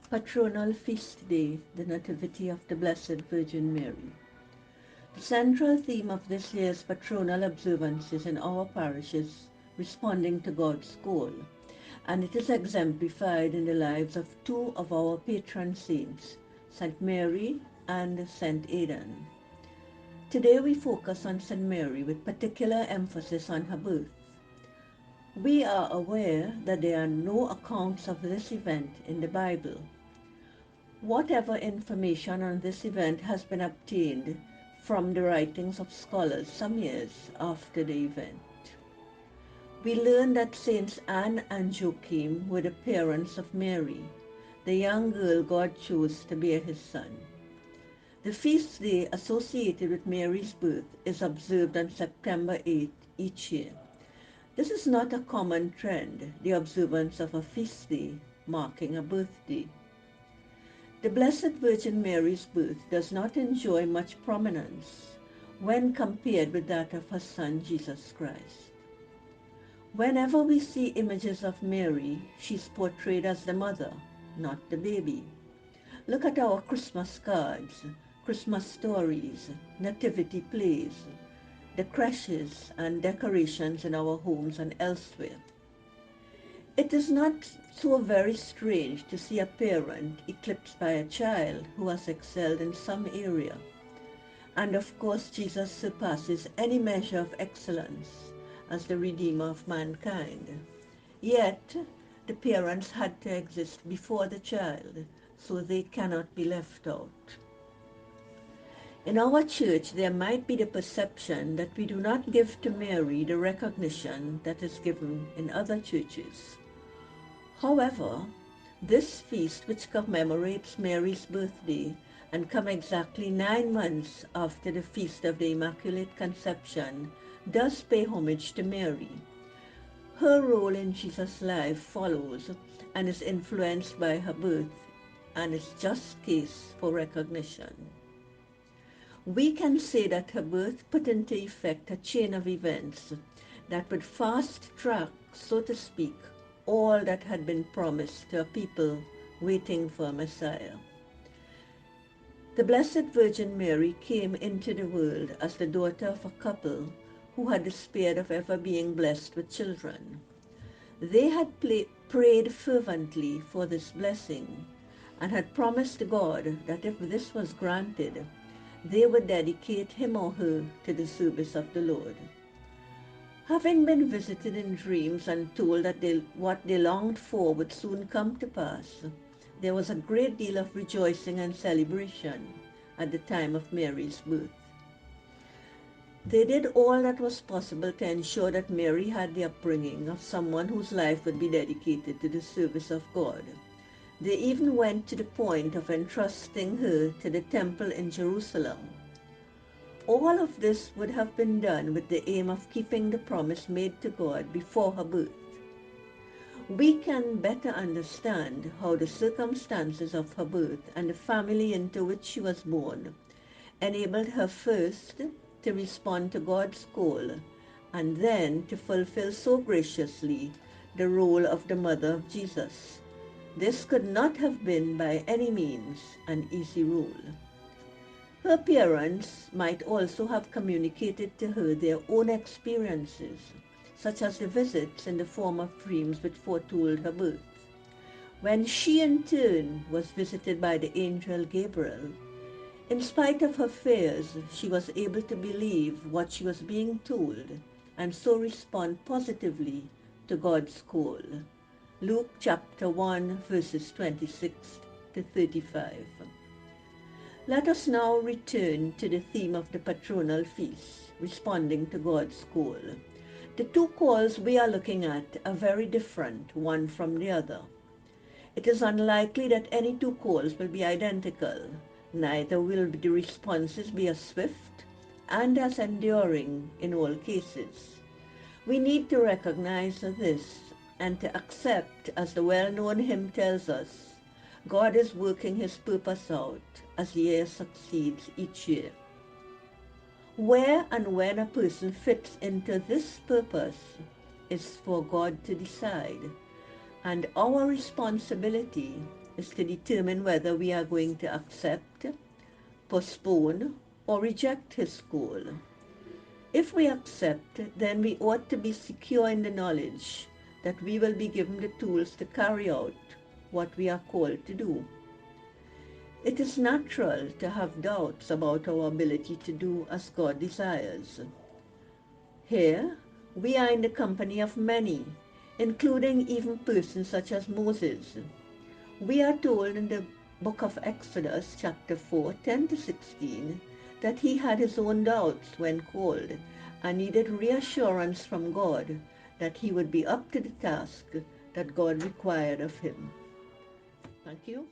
Patronal Feast Day, the Nativity of the Blessed Virgin Mary. The central theme of this year's patronal observances in our parish is responding to God's call, and it is exemplified in the lives of two of our patron saints, St Mary and St Aidan. Today we focus on St Mary with particular emphasis on her birth. We are aware that there are no accounts of this event in the Bible. Whatever information on this event has been obtained from the writings of scholars some years after the event. We learn that Saints Anne and Joachim were the parents of Mary, the young girl God chose to bear his son. The feast day associated with Mary's birth is observed on September 8 each year. This is not a common trend, the observance of a feast day marking a birthday. The Blessed Virgin Mary's birth does not enjoy much prominence when compared with that of her Son Jesus Christ. Whenever we see images of Mary, she is portrayed as the mother, not the baby. Look at our Christmas cards, Christmas stories, nativity plays, the creches and decorations in our homes and elsewhere. It is not so very strange to see a parent eclipsed by a child who has excelled in some area. And of course, Jesus surpasses any measure of excellence as the Redeemer of mankind. Yet, the parents had to exist before the child, so they cannot be left out. In our church, there might be the perception that we do not give to Mary the recognition that is given in other churches. However, this feast, which commemorates Mary's birthday and comes exactly 9 months after the Feast of the Immaculate Conception, does pay homage to Mary. Her role in Jesus' life follows and is influenced by her birth and is just case for recognition. We can say that her birth put into effect a chain of events that would fast track, so to speak, all that had been promised to a people waiting for a Messiah. The Blessed Virgin Mary came into the world as the daughter of a couple who had despaired of ever being blessed with children. They had prayed fervently for this blessing and had promised God that if this was granted, they would dedicate him or her to the service of the Lord. Having been visited in dreams and told that what they longed for would soon come to pass, there was a great deal of rejoicing and celebration at the time of Mary's birth. They did all that was possible to ensure that Mary had the upbringing of someone whose life would be dedicated to the service of God. They even went to the point of entrusting her to the temple in Jerusalem. All of this would have been done with the aim of keeping the promise made to God before her birth. We can better understand how the circumstances of her birth and the family into which she was born enabled her first to respond to God's call and then to fulfill so graciously the role of the mother of Jesus. This could not have been by any means an easy role. Her parents might also have communicated to her their own experiences, such as the visits in the form of dreams which foretold her birth. When she in turn was visited by the angel Gabriel, in spite of her fears, she was able to believe what she was being told and so respond positively to God's call. Luke chapter 1 verses 26 to 35. Let us now return to the theme of the patronal feast, responding to God's call. The two calls we are looking at are very different one from the other. It is unlikely that any two calls will be identical, neither will the responses be as swift and as enduring in all cases. We need to recognize this and to accept, as the well-known hymn tells us, God is working his purpose out as year succeeds each year. Where and when a person fits into this purpose is for God to decide, and our responsibility is to determine whether we are going to accept, postpone, or reject his call. If we accept, then we ought to be secure in the knowledge that we will be given the tools to carry out what we are called to do. It is natural to have doubts about our ability to do as God desires. Here, we are in the company of many, including even persons such as Moses. We are told in the book of Exodus, chapter 4, 10 to 16, that he had his own doubts when called and needed reassurance from God that he would be up to the task that God required of him. Thank you.